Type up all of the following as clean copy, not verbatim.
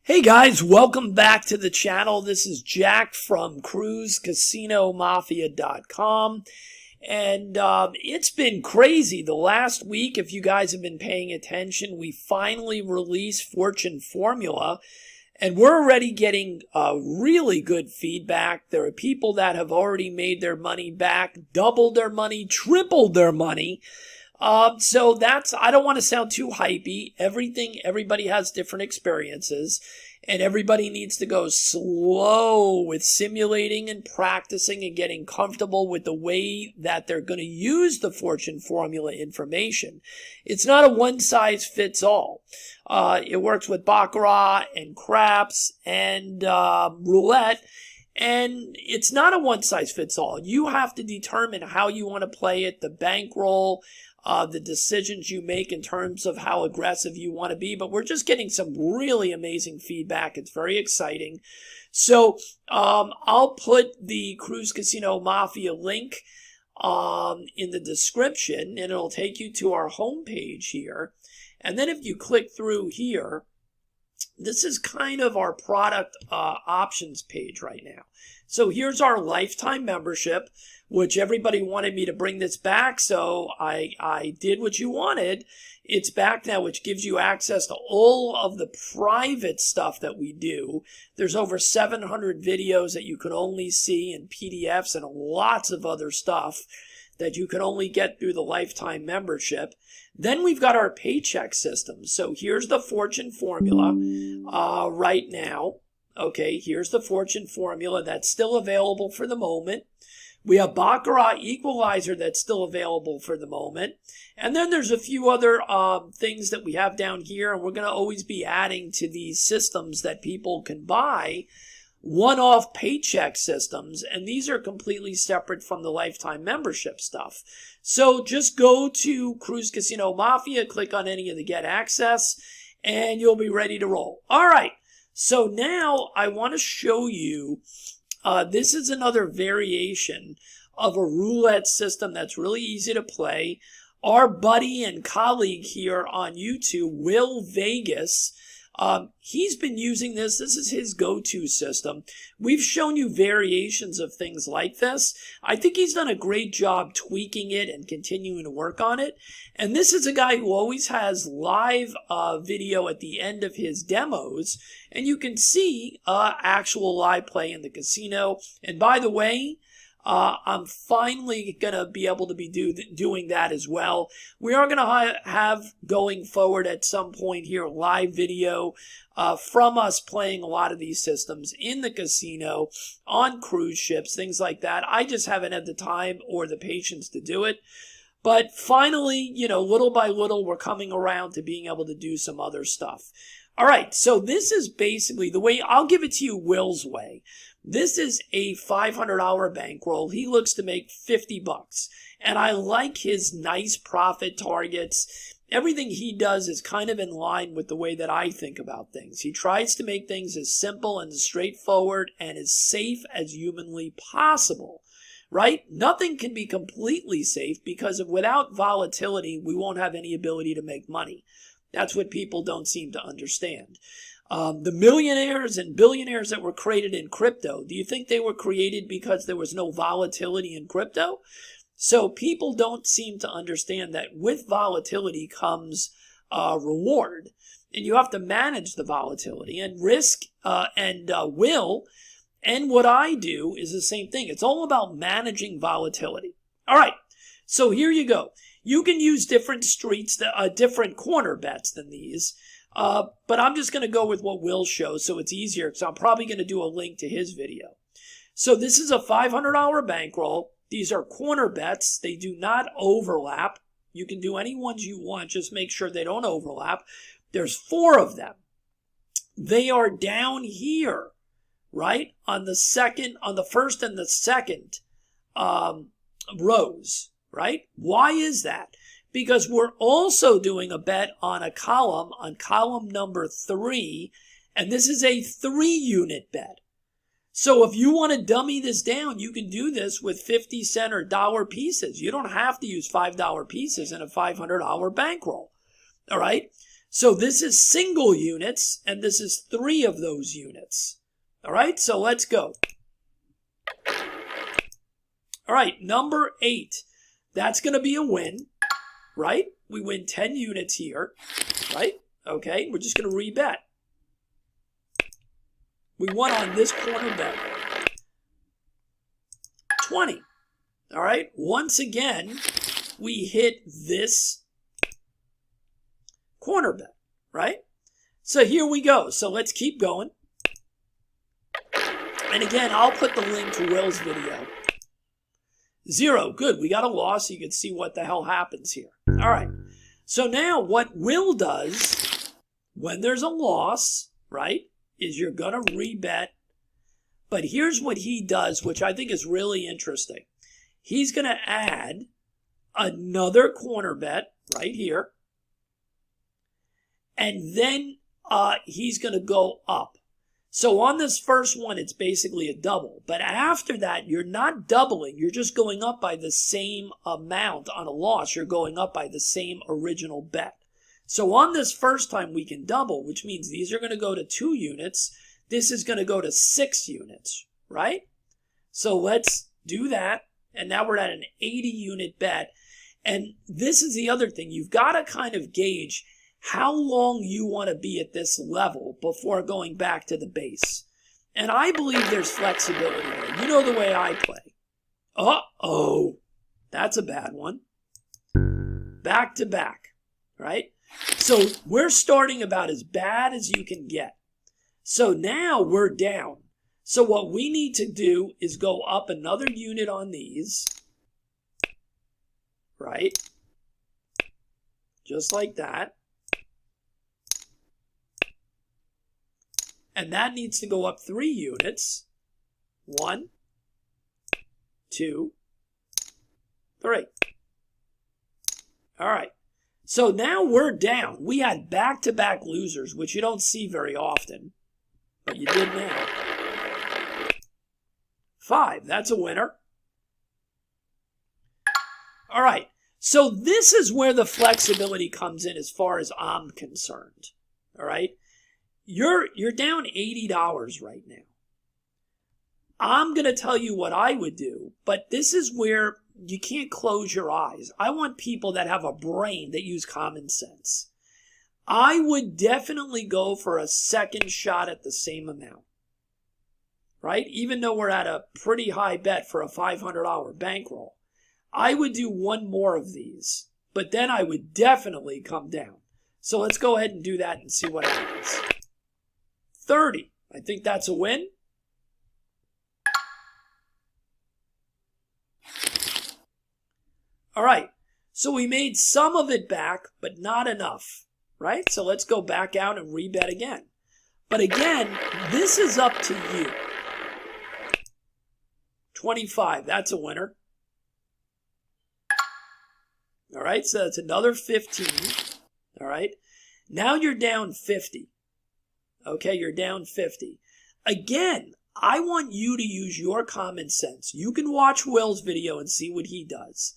Hey guys, welcome back to the channel. This is Jack from cruisecasinomafia.com. And it's been crazy the last week. If you guys have been paying attention, we finally released Fortune Formula. And we're already getting really good feedback. There are people that have already made their money back, doubled their money, tripled their money. So I don't want to sound too hypey. Everybody has different experiences, and everybody needs to go slow with simulating and practicing and getting comfortable with the way that they're going to use the Fortune Formula information. It's not a one-size-fits-all. It works with Baccarat and craps and roulette. And it's not a one-size-fits-all. You have to determine how you want to play it, the bankroll, the decisions you make in terms of how aggressive you want to be. But we're just getting some really amazing feedback. It's very exciting. So I'll put the Cruise Casino Mafia link in the description, and it'll take you to our homepage here. And then if you click through here, this is kind of our product options page right now. So here's our lifetime membership, which everybody wanted me to bring this back, so I did what you wanted. It's back now, which gives you access to all of the private stuff that we do. There's over 700 videos that you can only see in PDFs and lots of other stuff that you can only get through the lifetime membership. Then we've got our paycheck system. So here's the Fortune Formula right now. Okay, here's the Fortune Formula that's still available for the moment. We have Baccarat Equalizer that's still available for the moment. And then there's a few other things that we have down here, and we're going to always be adding to these systems that people can buy, one-off paycheck systems, and these are completely separate from the lifetime membership stuff. So just go to Cruise Casino Mafia, click on any of the Get Access, and you'll be ready to roll. All right, so now I want to show you, this is another variation of a roulette system that's really easy to play. Our buddy and colleague here on YouTube, Will Vegas, he's been using this. This is his go-to system. We've shown you variations of things like this. I think he's done a great job tweaking it and continuing to work on it. And this is a guy who always has live video at the end of his demos. And you can see actual live play in the casino. And by the way, I'm finally going to be able to be doing that as well. We are going to have going forward at some point here live video from us playing a lot of these systems in the casino, on cruise ships, things like that. I just haven't had the time or the patience to do it. But finally, little by little, we're coming around to being able to do some other stuff. All right, so this is basically the way. I'll give it to you Will's way. This is a $500 bankroll. He looks to make 50 bucks. And I like his nice profit targets. Everything he does is kind of in line with the way that I think about things. He tries to make things as simple and as straightforward and as safe as humanly possible, right? Nothing can be completely safe because without volatility, we won't have any ability to make money. That's what people don't seem to understand. The millionaires and billionaires that were created in crypto, do you think they were created because there was no volatility in crypto? So people don't seem to understand that with volatility comes reward. And you have to manage the volatility and risk and will. And what I do is the same thing. It's all about managing volatility. All right, so here you go. You can use different different corner bets than these. But I'm just going to go with what Will shows so it's easier, so I'm probably going to do a link to his video. So this is a $500 bankroll. These are corner bets. They do not overlap. You can do any ones you want. Just make sure they don't overlap. There's 4 of them. They are down here, right? On the first and the second rows, right? Why is that? Because we're also doing a bet on column number 3, and this is a 3-unit bet. So if you want to dummy this down, you can do this with 50-cent or dollar pieces. You don't have to use $5 pieces in a $500 bankroll. All right? So this is single units, and this is 3 of those units. All right, so let's go. All right, number 8. That's going to be a win, right? We win 10 units here, right? Okay, we're just going to rebet. We won on this corner bet. 20. All right, once again, we hit this corner bet, right? So here we go. So let's keep going. And again, I'll put the link to Will's video. 0. Good. We got a loss. So you can see what the hell happens here. All right. So now what Will does when there's a loss, right, is you're going to rebet. But here's what he does, which I think is really interesting. He's going to add another corner bet right here. And then he's going to go up. So on this first one, it's basically a double. But after that, you're not doubling. You're just going up by the same amount on a loss. You're going up by the same original bet. So on this first time, we can double, which means these are going to go to 2 units. This is going to go to 6 units, right? So let's do that. And now we're at an 80-unit bet. And this is the other thing. You've got to kind of gauge how long you want to be at this level before going back to the base. And I believe there's flexibility there. You know the way I play. Uh-oh. That's a bad one. Back to back, right? So we're starting about as bad as you can get. So now we're down. So what we need to do is go up another unit on these, right? Just like that. And that needs to go up 3 units. 1, 2, 3. All right. So now we're down. We had back-to-back losers, which you don't see very often. But you did now. 5. That's a winner. All right. So this is where the flexibility comes in as far as I'm concerned. All right. You're down $80 right now. I'm going to tell you what I would do, but this is where you can't close your eyes. I want people that have a brain that use common sense. I would definitely go for a second shot at the same amount, right? Even though we're at a pretty high bet for a $500 bankroll. I would do one more of these, but then I would definitely come down. So let's go ahead and do that and see what happens. 30. I think that's a win. All right. So we made some of it back, but not enough, right? So let's go back out and rebet again. But again, this is up to you. 25. That's a winner. All right. So that's another 15. All right. Now you're down 50. Okay, you're down 50. Again, I want you to use your common sense. You can watch Will's video and see what he does.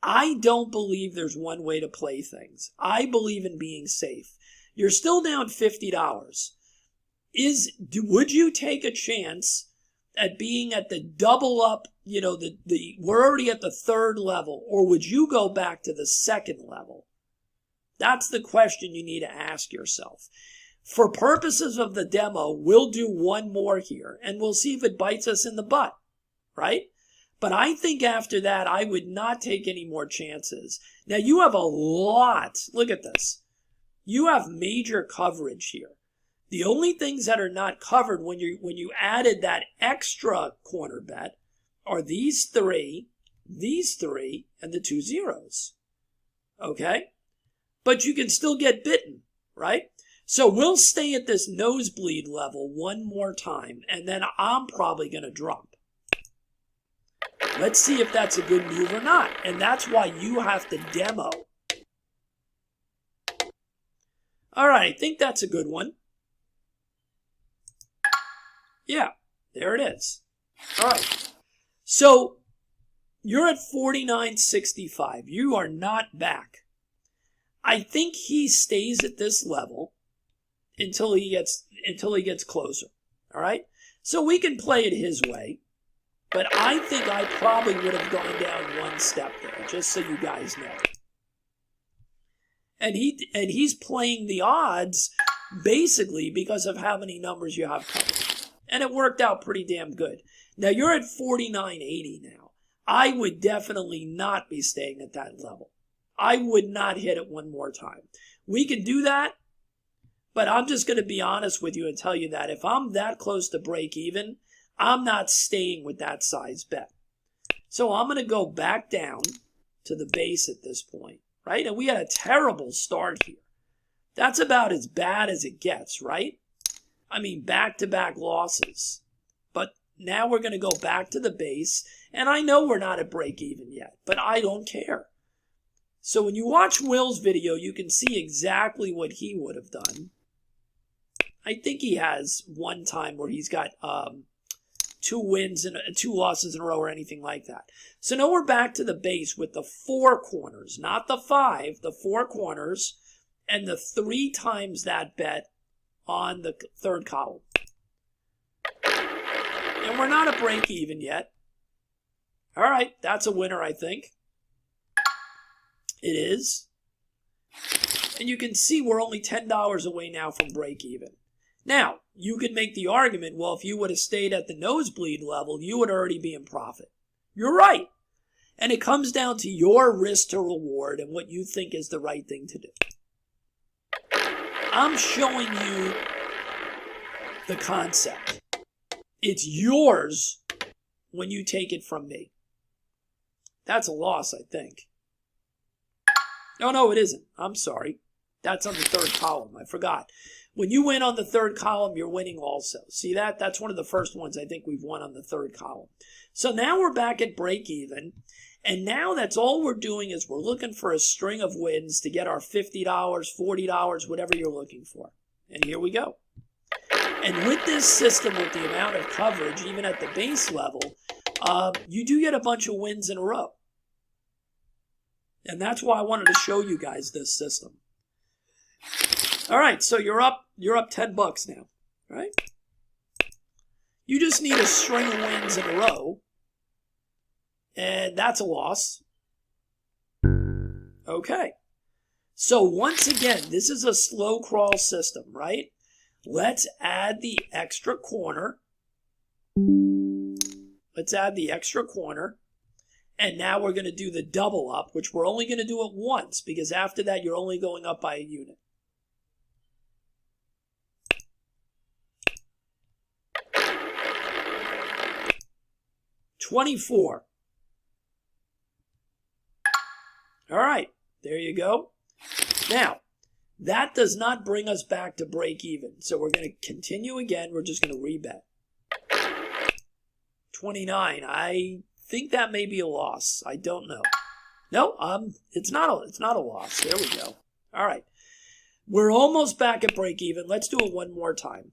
I don't believe there's one way to play things. I believe in being safe. You're still down $50. Would you take a chance at being at the double up, we're already at the 3rd level, or would you go back to the 2nd level? That's the question you need to ask yourself. For purposes of the demo, we'll do one more here, and we'll see if it bites us in the butt, right? But I think after that, I would not take any more chances. Now, you have a lot. Look at this. You have major coverage here. The only things that are not covered when you added that extra corner bet are these 3, and the 2 zeros. Okay? But you can still get bitten, right? So we'll stay at this nosebleed level one more time, and then I'm probably going to drop. Let's see if that's a good move or not. And that's why you have to demo. All right, I think that's a good one. Yeah, there it is. All right. So you're at 49.65. You are not back. I think he stays at this level until he gets closer. All right? So we can play it his way. But I think I probably would have gone down one step there, just so you guys know. And he's playing the odds basically because of how many numbers you have covered. And it worked out pretty damn good. Now you're at 49.80 now. I would definitely not be staying at that level. I would not hit it one more time. We can do that, but I'm just going to be honest with you and tell you that if I'm that close to break even, I'm not staying with that size bet. So I'm going to go back down to the base at this point, right? And we had a terrible start here. That's about as bad as it gets, right? I mean, back-to-back losses. But now we're going to go back to the base. And I know we're not at break even yet, but I don't care. So when you watch Will's video, you can see exactly what he would have done. I think he has one time where he's got 2 wins and 2 losses in a row or anything like that. So now we're back to the base with the 4 corners, not the 5, the 4 corners, and the 3 times that bet on the third column. And we're not at break even yet. All right, that's a winner, I think. It is. And you can see we're only $10 away now from break even. Now, you could make the argument, well, if you would have stayed at the nosebleed level, you would already be in profit. You're right. And it comes down to your risk to reward and what you think is the right thing to do. I'm showing you the concept. It's yours when you take it from me. That's a loss, I think. No, it isn't. I'm sorry. That's on the third column. I forgot. When you win on the third column, you're winning also. See that? That's one of the first ones I think we've won on the third column. So now we're back at break even. And now that's all we're doing is we're looking for a string of wins to get our $50, $40, whatever you're looking for. And here we go. And with this system, with the amount of coverage, even at the base level, you do get a bunch of wins in a row. And that's why I wanted to show you guys this system. All right, so you're up $10 now, right? You just need a string of wins in a row, and that's a loss. Okay. So once again, this is a slow crawl system, right? Let's add the extra corner. And now we're going to do the double up, which we're only going to do it once, because after that, you're only going up by a unit. $24. All right, there you go. Now, that does not bring us back to break even. So we're going to continue again. We're just going to rebet. 29. I think that may be a loss. I don't know. No, it's not a loss. There we go. All right. We're almost back at break even. Let's do it one more time.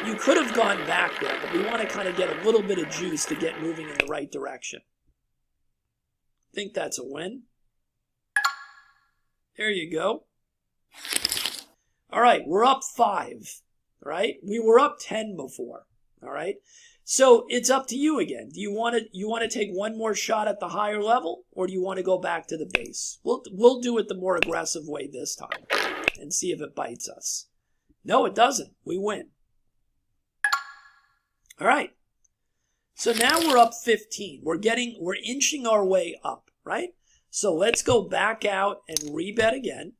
You could have gone back there, but we want to kind of get a little bit of juice to get moving in the right direction. I think that's a win. There you go. All right, we're up 5, right? We were up 10 before, all right? So it's up to you again. Do you want to take one more shot at the higher level, or do you want to go back to the base? We'll do it the more aggressive way this time and see if it bites us. No, it doesn't. We win. All right. So now we're up 15. We're inching our way up, right? So let's go back out and rebet again.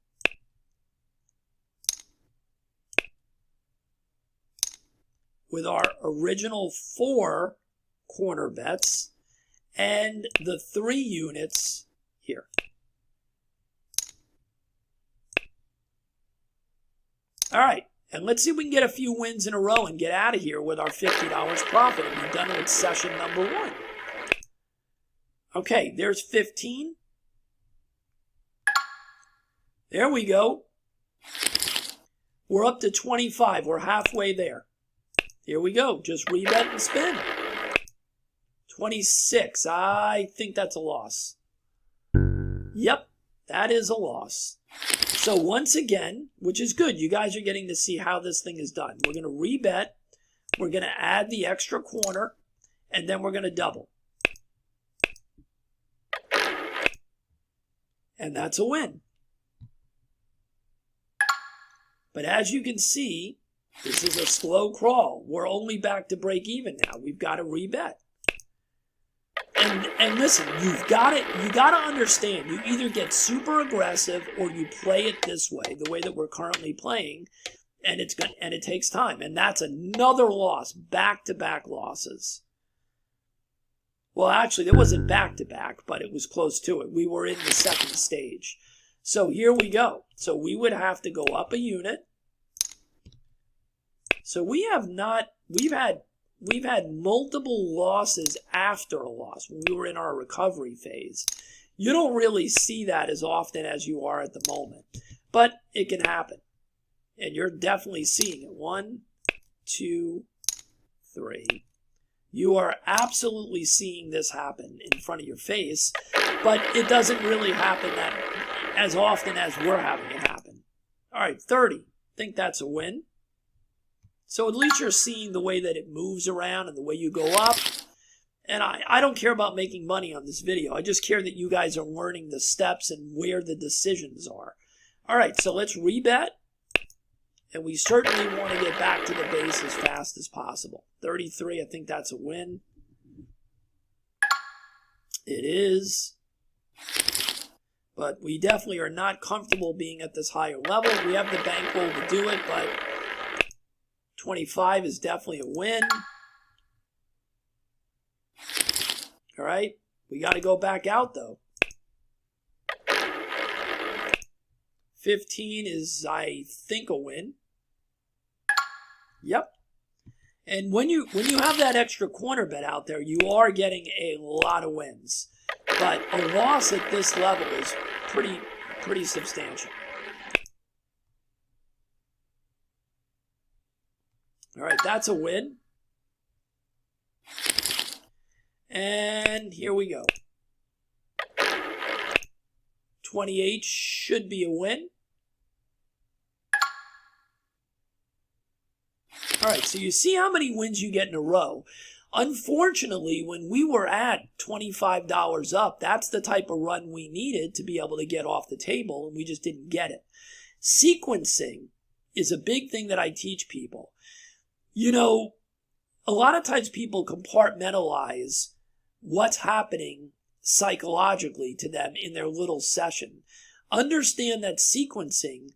With our original 4 corner bets and the 3 units here. All right. And let's see if we can get a few wins in a row and get out of here with our $50 profit and be done with session number 1. Okay, there's 15. There we go. We're up to 25. We're halfway there. Here we go. Just rebet and spin. 26. I think that's a loss. Yep. That is a loss. So once again, which is good, you guys are getting to see how this thing is done. We're going to rebet. We're going to add the extra corner, and then we're going to double. And that's a win. But as you can see, this is a slow crawl. We're only back to break even now. We've got to rebet. And listen, you got to understand, you either get super aggressive or you play it this way, the way that we're currently playing, and it takes time. And that's another loss, back-to-back losses. Well, actually, it wasn't back-to-back, but it was close to it. We were in the second stage. So here we go. So we would have to go up a unit. So we've had multiple losses after a loss when we were in our recovery phase. You don't really see that as often as you are at the moment, but it can happen. And you're definitely seeing it. 1, 2, 3. You are absolutely seeing this happen in front of your face, but it doesn't really happen that as often as we're having it happen. All right, 30. Think that's a win. So at least you're seeing the way that it moves around and the way you go up. And I don't care about making money on this video. I just care that you guys are learning the steps and where the decisions are. All right, so let's rebet. And we certainly want to get back to the base as fast as possible. 33, I think that's a win. It is. But we definitely are not comfortable being at this higher level. We have the bankroll to do it, but 25 is definitely a win. All right, we got to go back out though. 15 is, I think, a win. Yep. And when you have that extra corner bet out there, you are getting a lot of wins. But a loss at this level is pretty substantial. All right, that's a win. And here we go. 28 should be a win. All right, so you see how many wins you get in a row. Unfortunately, when we were at $25 up, that's the type of run we needed to be able to get off the table, and we just didn't get it. Sequencing is a big thing that I teach people. You know, a lot of times people compartmentalize what's happening psychologically to them in their little session. Understand that sequencing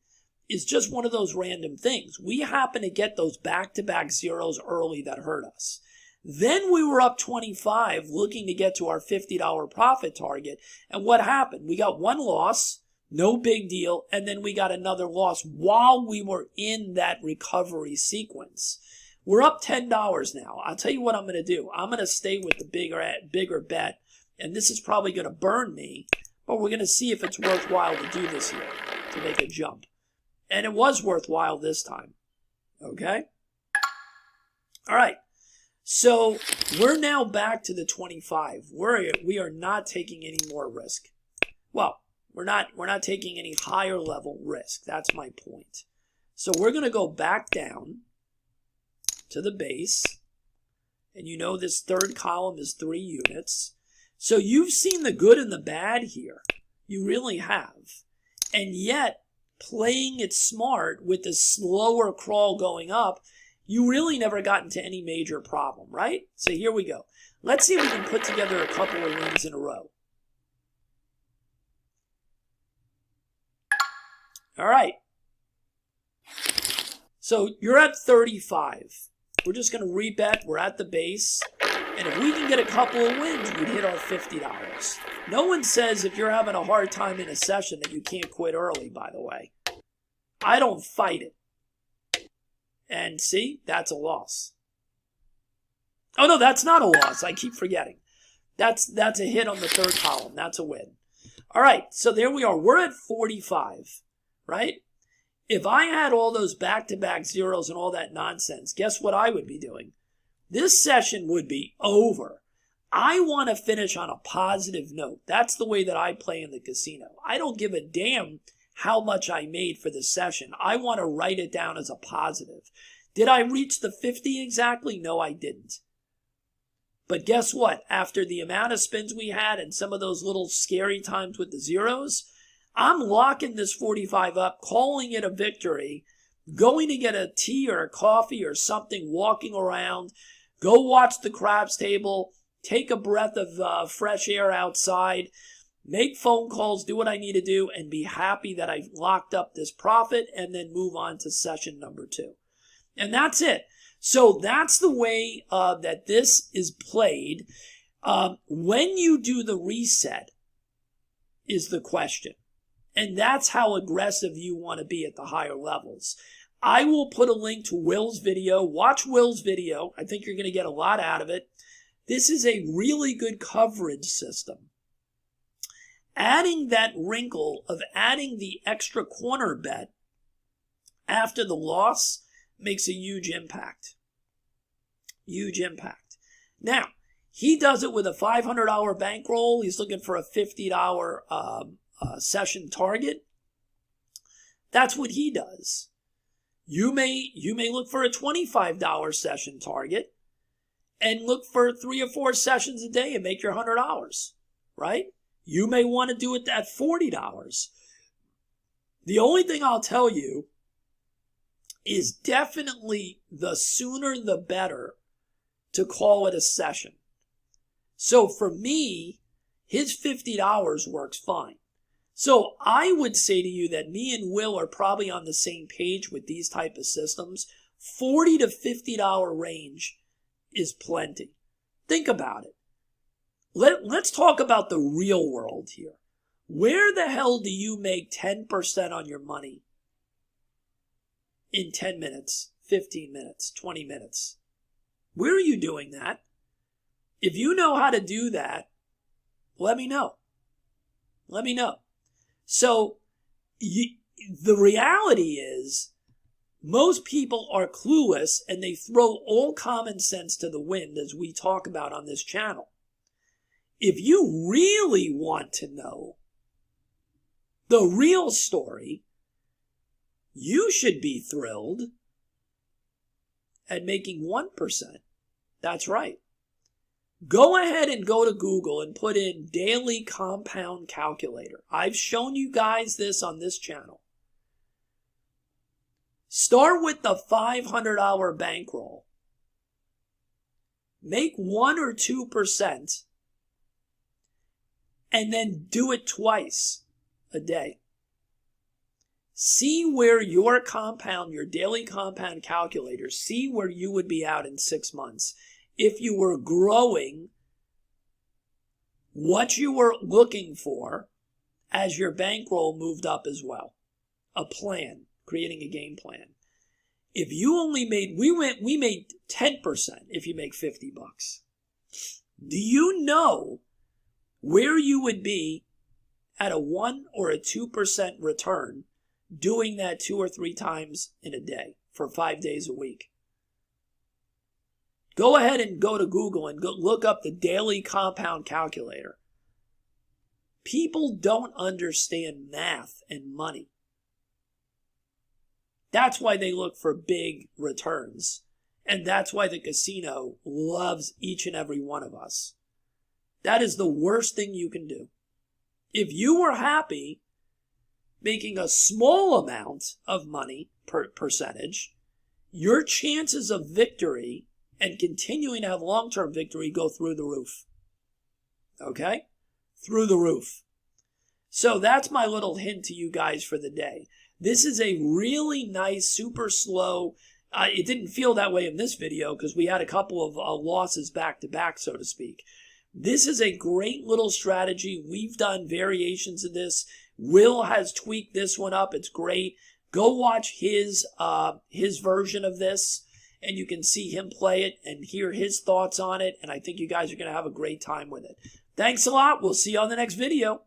is just one of those random things. We happen to get those back-to-back zeros early that hurt us. Then we were up 25 looking to get to our $50 profit target. And what happened? We got one loss, no big deal, and then we got another loss while we were in that recovery sequence. We're up $10 now. I'll tell you what I'm going to do. I'm going to stay with the bigger bet, and this is probably going to burn me, but we're going to see if it's worthwhile to do this here, to make a jump. And it was worthwhile this time. Okay? All right. So we're now back to the 25. We are not taking any more risk. Well, we're not taking any higher level risk. That's my point. So we're going to go back down to the base. And you know this third column is 3 units. So you've seen the good and the bad here. You really have. And yet, playing it smart with the slower crawl going up, you really never got into any major problem, right? So here we go. Let's see if we can put together a couple of wins in a row. All right. So you're at 35. We're just going to rebet. We're at the base. And if we can get a couple of wins, we'd hit our $50. No one says if you're having a hard time in a session that you can't quit early, by the way. I don't fight it. And see, that's a loss. Oh, no, that's not a loss. I keep forgetting. That's a hit on the third column. That's a win. All right, so there we are. We're at 45, right? If I had all those back-to-back zeros and all that nonsense, guess what I would be doing? This session would be over. I want to finish on a positive note. That's the way that I play in the casino. I don't give a damn how much I made for the session. I want to write it down as a positive. Did I reach the 50 exactly? No, I didn't. But guess what? After the amount of spins we had and some of those little scary times with the zeros, I'm locking this 45 up, calling it a victory, going to get a tea or a coffee or something, walking around, go watch the craps table, take a breath of fresh air outside, make phone calls, do what I need to do, and be happy that I've locked up this profit and then move on to session number 2. And that's it. So that's the way that this is played. When you do the reset is the question. And that's how aggressive you want to be at the higher levels. I will put a link to Will's video. Watch Will's video. I think you're going to get a lot out of it. This is a really good coverage system. Adding that wrinkle of adding the extra corner bet after the loss makes a huge impact. Huge impact. Now, he does it with a $500 bankroll. He's looking for a $50 session target. That's what he does. You may look for a $25 session target and look for 3 or 4 sessions a day and make your $100, right? You may want to do it at $40. The only thing I'll tell you is definitely the sooner the better to call it a session. So for me, his $50 works fine. So I would say to you that me and Will are probably on the same page with these type of systems. $40 to $50 range is plenty. Think about it. Let's talk about the real world here. Where the hell do you make 10% on your money in 10 minutes, 15 minutes, 20 minutes? Where are you doing that? If you know how to do that, let me know. Let me know. So the reality is most people are clueless and they throw all common sense to the wind, as we talk about on this channel. If you really want to know the real story, you should be thrilled at making 1%. That's right. Go ahead and go to Google and put in daily compound calculator. I've shown you guys this on this channel. Start with the $500 bankroll. Make 1 or 2% and then do it twice a day. See where your compound, your daily compound calculator, see where you would be out in 6 months if you were growing what you were looking for as your bankroll moved up as well. A plan, creating a game plan. If you only made, we made 10% if you make $50. Do you know where you would be at a 1 or a 2% return doing that 2 or 3 times in a day for 5 days a week? Go ahead and go to Google and go look up the daily compound calculator. People don't understand math and money. That's why they look for big returns. And that's why the casino loves each and every one of us. That is the worst thing you can do. If you were happy making a small amount of money per percentage, your chances of victory and continuing to have long-term victory go through the roof. Okay? Through the roof. So that's my little hint to you guys for the day. This is a really nice, super slow. It didn't feel that way in this video because we had a couple of losses back to back, so to speak. This is a great little strategy. We've done variations of this. Will has tweaked this one up. It's great. Go watch his version of this, and you can see him play it and hear his thoughts on it. And I think you guys are going to have a great time with it. Thanks a lot. We'll see you on the next video.